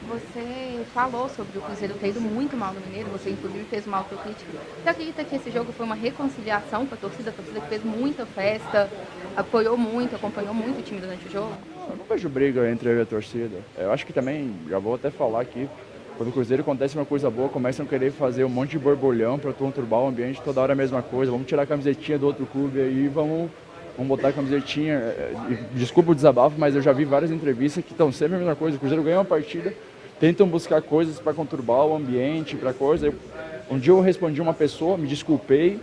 você falou sobre o Cruzeiro ter ido muito mal no Mineiro, você inclusive fez uma autocrítica. Você acredita que esse jogo foi uma reconciliação com a torcida que fez muita festa, apoiou muito, acompanhou muito o time durante o jogo? Eu não vejo briga entre eu e a torcida. Eu acho que também, já vou até falar aqui, quando o Cruzeiro acontece uma coisa boa, começam a querer fazer um monte de borbulhão para conturbar o ambiente, toda hora a mesma coisa. Vamos tirar a camisetinha do outro clube aí, vamos botar a camisetinha. Desculpa o desabafo, mas eu já vi várias entrevistas que estão sempre a mesma coisa. O Cruzeiro ganha uma partida, tentam buscar coisas para conturbar o ambiente, para coisa. Um dia eu respondi uma pessoa, me desculpei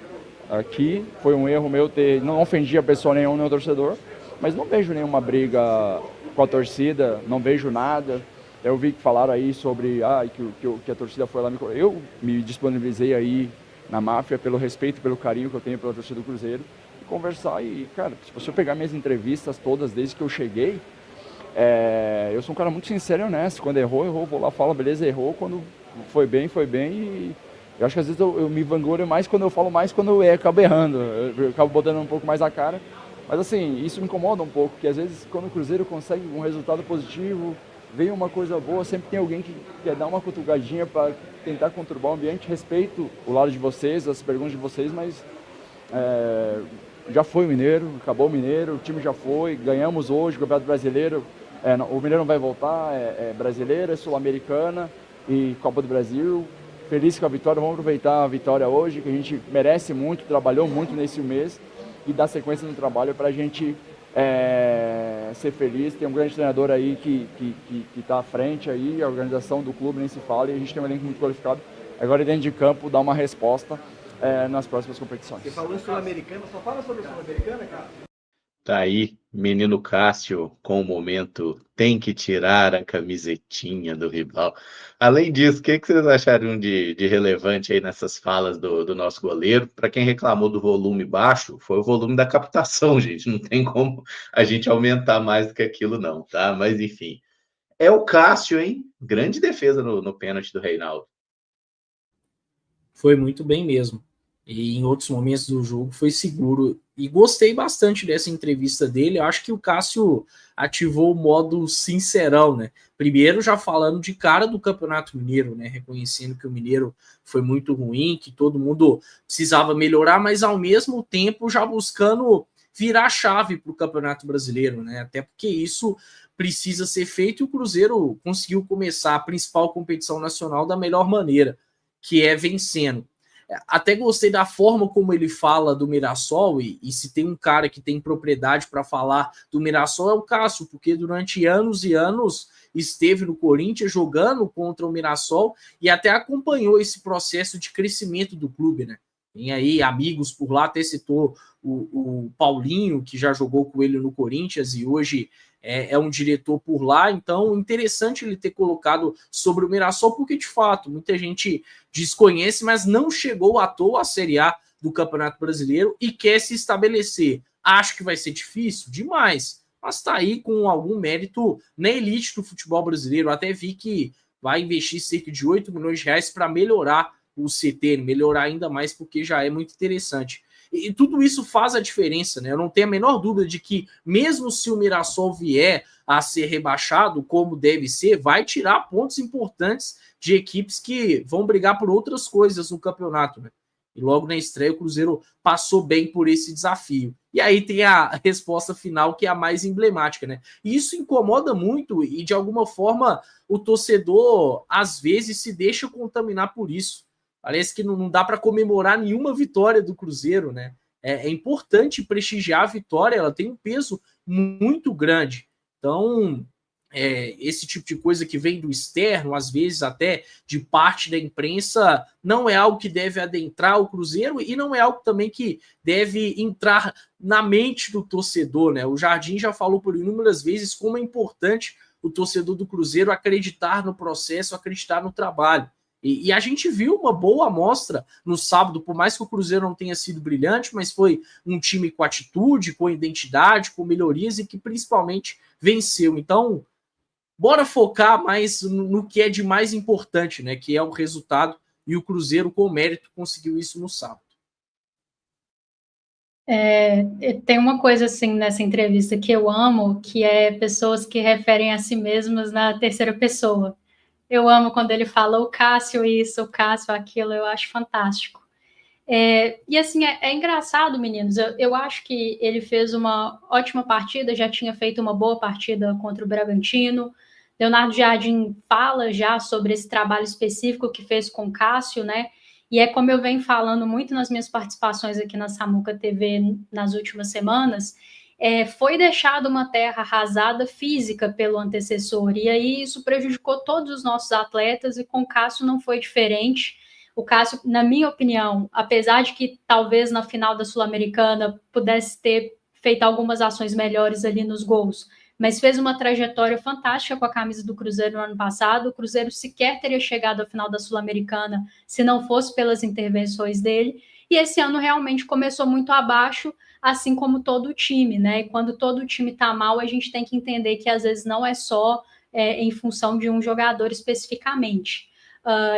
aqui, foi um erro meu ter, não ofendi a pessoa nenhum, nem o torcedor, mas não vejo nenhuma briga com a torcida, não vejo nada. Eu vi que falaram aí sobre que a torcida foi lá Eu me disponibilizei aí na máfia pelo respeito, pelo carinho que eu tenho pela torcida do Cruzeiro e conversar. E, cara, se você pegar minhas entrevistas todas desde que eu cheguei, eu sou um cara muito sincero e honesto. Quando errou, errou, vou lá, falo, beleza, errou. Quando foi bem, foi bem. E eu acho que às vezes eu me vanglorio mais quando eu falo mais, quando eu acabo errando. Eu acabo botando um pouco mais a cara. Mas assim, isso me incomoda um pouco, porque às vezes quando o Cruzeiro consegue um resultado positivo, vem uma coisa boa, sempre tem alguém que quer dar uma cutucadinha para tentar conturbar o ambiente. Respeito o lado de vocês, as perguntas de vocês, mas já foi o Mineiro, acabou o Mineiro, o time já foi, ganhamos hoje o Campeonato Brasileiro. O Mineiro não vai voltar, é brasileira, é sul-americana e Copa do Brasil. Feliz com a vitória, vamos aproveitar a vitória hoje, que a gente merece muito, trabalhou muito nesse mês e dar sequência no trabalho para a gente ser feliz. Tem um grande treinador aí que está à frente aí, a organização do clube nem se fala, e a gente tem um elenco muito qualificado. Agora dentro de campo dar uma resposta nas próximas competições. Você falou em Sul-Americana, só fala sobre Sul-Americana, cara. Tá aí, menino Cássio, com o momento, tem que tirar a camisetinha do rival. Além disso, o que vocês acharam de relevante aí nessas falas do nosso goleiro? Para quem reclamou do volume baixo, foi o volume da captação, gente. Não tem como a gente aumentar mais do que aquilo, não, tá? Mas enfim. É o Cássio, hein? Grande defesa no pênalti do Reinaldo. Foi muito bem mesmo. E em outros momentos do jogo foi seguro. E gostei bastante dessa entrevista dele. Eu acho que o Cássio ativou o modo sincerão, né? Primeiro já falando de cara do Campeonato Mineiro, né? Reconhecendo que o Mineiro foi muito ruim, que todo mundo precisava melhorar, mas ao mesmo tempo já buscando virar a chave para o Campeonato Brasileiro, né? Até porque isso precisa ser feito e o Cruzeiro conseguiu começar a principal competição nacional da melhor maneira, que é vencendo. Até gostei da forma como ele fala do Mirassol, e se tem um cara que tem propriedade para falar do Mirassol é o Cássio, porque durante anos e anos esteve no Corinthians jogando contra o Mirassol e até acompanhou esse processo de crescimento do clube, né? Tem aí amigos por lá, até citou o Paulinho, que já jogou com ele no Corinthians e hoje é um diretor por lá, então interessante ele ter colocado sobre o Mirassol, porque de fato muita gente desconhece, mas não chegou à toa à Série A do Campeonato Brasileiro e quer se estabelecer. Acho que vai ser difícil? Demais, mas está aí com algum mérito na elite do futebol brasileiro. Até vi que vai investir cerca de 8 milhões de reais para melhorar o CT, melhorar ainda mais, porque já é muito interessante. E tudo isso faz a diferença, né? Eu não tenho a menor dúvida de que, mesmo se o Mirassol vier a ser rebaixado, como deve ser, vai tirar pontos importantes de equipes que vão brigar por outras coisas no campeonato, né? E logo na estreia o Cruzeiro passou bem por esse desafio. E aí tem a resposta final, que é a mais emblemática, né? E isso incomoda muito e, de alguma forma, o torcedor, às vezes, se deixa contaminar por isso. Parece que não dá para comemorar nenhuma vitória do Cruzeiro, né? É importante prestigiar a vitória, ela tem um peso muito grande. Então, esse tipo de coisa que vem do externo, às vezes até de parte da imprensa, não é algo que deve adentrar o Cruzeiro e não é algo também que deve entrar na mente do torcedor, né? O Jardim já falou por inúmeras vezes como é importante o torcedor do Cruzeiro acreditar no processo, acreditar no trabalho. E a gente viu uma boa amostra no sábado, por mais que o Cruzeiro não tenha sido brilhante, mas foi um time com atitude, com identidade, com melhorias e que principalmente venceu. Então, bora focar mais no que é de mais importante, né? Que é o resultado, e o Cruzeiro, com mérito, conseguiu isso no sábado. Tem uma coisa assim nessa entrevista que eu amo, que é pessoas que referem a si mesmas na terceira pessoa. Eu amo quando ele fala o Cássio isso, o Cássio aquilo, eu acho fantástico. E assim, é engraçado, meninos, eu acho que ele fez uma ótima partida, já tinha feito uma boa partida contra o Bragantino. Leonardo Jardim fala já sobre esse trabalho específico que fez com o Cássio, né? E é como eu venho falando muito nas minhas participações aqui na Samuca TV nas últimas semanas, foi deixada uma terra arrasada física pelo antecessor, e aí isso prejudicou todos os nossos atletas, e com o Cássio não foi diferente. O Cássio, na minha opinião, apesar de que talvez na final da Sul-Americana pudesse ter feito algumas ações melhores ali nos gols, mas fez uma trajetória fantástica com a camisa do Cruzeiro no ano passado. O Cruzeiro sequer teria chegado à final da Sul-Americana se não fosse pelas intervenções dele. E esse ano realmente começou muito abaixo, assim como todo o time, né? E quando todo o time está mal, a gente tem que entender que às vezes não é só em função de um jogador especificamente.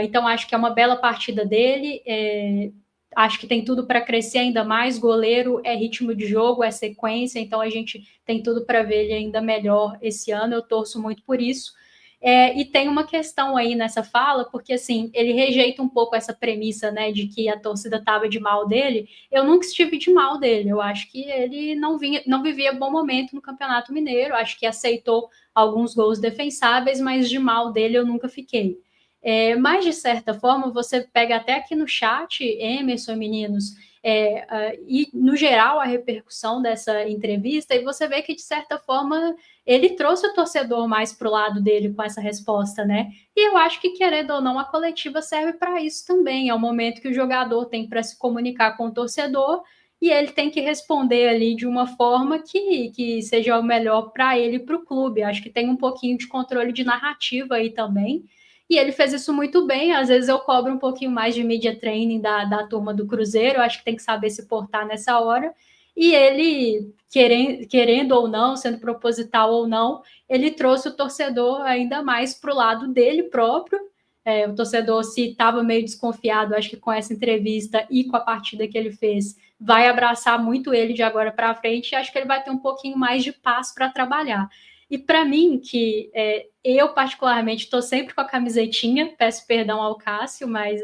Então, acho que é uma bela partida dele. Acho que tem tudo para crescer ainda mais. Goleiro é ritmo de jogo, é sequência, então a gente tem tudo para ver ele ainda melhor esse ano. Eu torço muito por isso. E tem uma questão aí nessa fala, porque assim, ele rejeita um pouco essa premissa, né, de que a torcida estava de mal dele. Eu nunca estive de mal dele. Eu acho que ele não vivia bom momento no Campeonato Mineiro. Acho que aceitou alguns gols defensáveis, mas de mal dele eu nunca fiquei. Mas, de certa forma, você pega até aqui no chat, Emerson e meninos, e, no geral, a repercussão dessa entrevista, e você vê que, de certa forma, ele trouxe o torcedor mais para o lado dele com essa resposta, né? E eu acho que, querendo ou não, a coletiva serve para isso também. É o momento que o jogador tem para se comunicar com o torcedor, e ele tem que responder ali de uma forma que seja o melhor para ele e para o clube. Acho que tem um pouquinho de controle de narrativa aí também. E ele fez isso muito bem. Às vezes eu cobro um pouquinho mais de media training da turma do Cruzeiro. Eu acho que tem que saber se portar nessa hora. E ele, querendo ou não, sendo proposital ou não, ele trouxe o torcedor ainda mais para o lado dele próprio. O torcedor, se estava meio desconfiado, acho que com essa entrevista e com a partida que ele fez, vai abraçar muito ele de agora para frente. E acho que ele vai ter um pouquinho mais de paz para trabalhar. E para mim, que eu particularmente estou sempre com a camisetinha, peço perdão ao Cássio, mas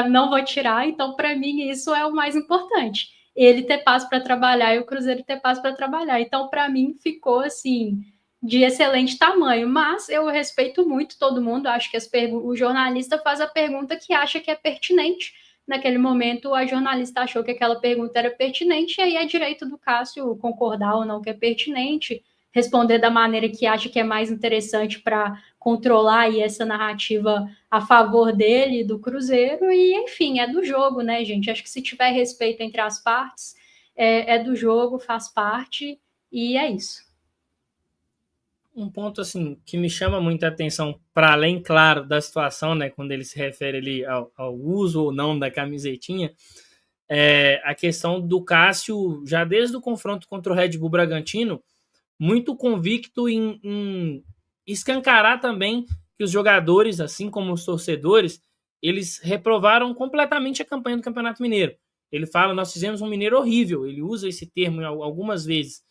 não vou tirar, então para mim isso é o mais importante. Ele ter paz para trabalhar e o Cruzeiro ter paz para trabalhar. Então, para mim, ficou assim, de excelente tamanho. Mas eu respeito muito todo mundo, acho que o jornalista faz a pergunta que acha que é pertinente. Naquele momento, a jornalista achou que aquela pergunta era pertinente, e aí é direito do Cássio concordar ou não que é pertinente, responder da maneira que acha que é mais interessante para controlar aí essa narrativa a favor dele, do Cruzeiro, e enfim, é do jogo, né, gente? Acho que se tiver respeito entre as partes, é do jogo, faz parte, e é isso. Um ponto assim que me chama muita atenção, para além, claro, da situação, né, quando ele se refere ali ao uso ou não da camisetinha, é a questão do Cássio, já desde o confronto contra o Red Bull Bragantino, muito convicto em escancarar também que os jogadores, assim como os torcedores, eles reprovaram completamente a campanha do Campeonato Mineiro. Ele fala, nós fizemos um Mineiro horrível, ele usa esse termo algumas vezes.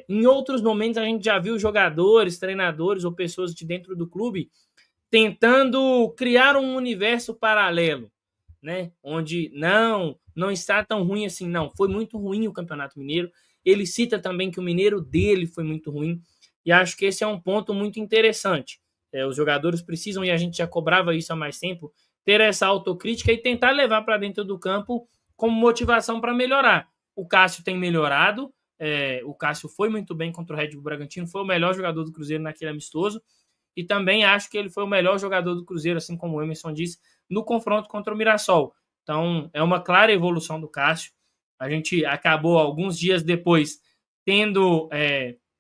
Em outros momentos a gente já viu jogadores, treinadores ou pessoas de dentro do clube tentando criar um universo paralelo, né? Onde não está tão ruim assim, não. Foi muito ruim o Campeonato Mineiro. Ele cita também que o Mineiro dele foi muito ruim, e acho que esse é um ponto muito interessante. Os jogadores precisam, e a gente já cobrava isso há mais tempo, ter essa autocrítica e tentar levar para dentro do campo como motivação para melhorar. O Cássio tem melhorado, o Cássio foi muito bem contra o Red Bull Bragantino, foi o melhor jogador do Cruzeiro naquele amistoso, e também acho que ele foi o melhor jogador do Cruzeiro, assim como o Emerson disse, no confronto contra o Mirassol. Então, é uma clara evolução do Cássio. A gente acabou, alguns dias depois, tendo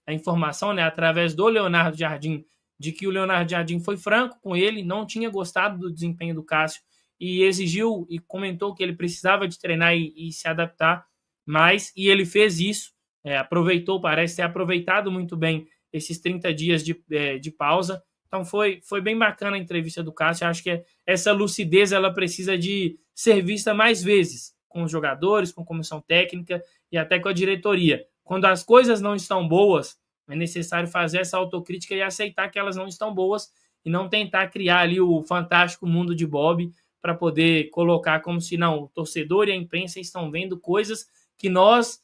a informação, né, através do Leonardo Jardim, de que o Leonardo Jardim foi franco com ele, não tinha gostado do desempenho do Cássio e exigiu e comentou que ele precisava de treinar e se adaptar mais, e ele fez isso, parece ter aproveitado muito bem esses 30 dias de pausa. Então foi bem bacana a entrevista do Cássio. Acho que essa lucidez ela precisa de ser vista mais vezes com os jogadores, com a comissão técnica e até com a diretoria. Quando as coisas não estão boas, é necessário fazer essa autocrítica e aceitar que elas não estão boas e não tentar criar ali o fantástico mundo de Bob para poder colocar como se não, o torcedor e a imprensa estão vendo coisas que nós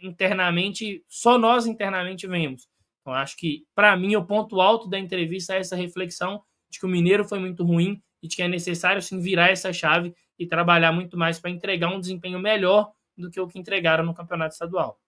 internamente, só nós internamente vemos. Então, acho que, para mim, o ponto alto da entrevista é essa reflexão de que o Mineiro foi muito ruim e de que é necessário, sim, virar essa chave e trabalhar muito mais para entregar um desempenho melhor do que o que entregaram no campeonato estadual.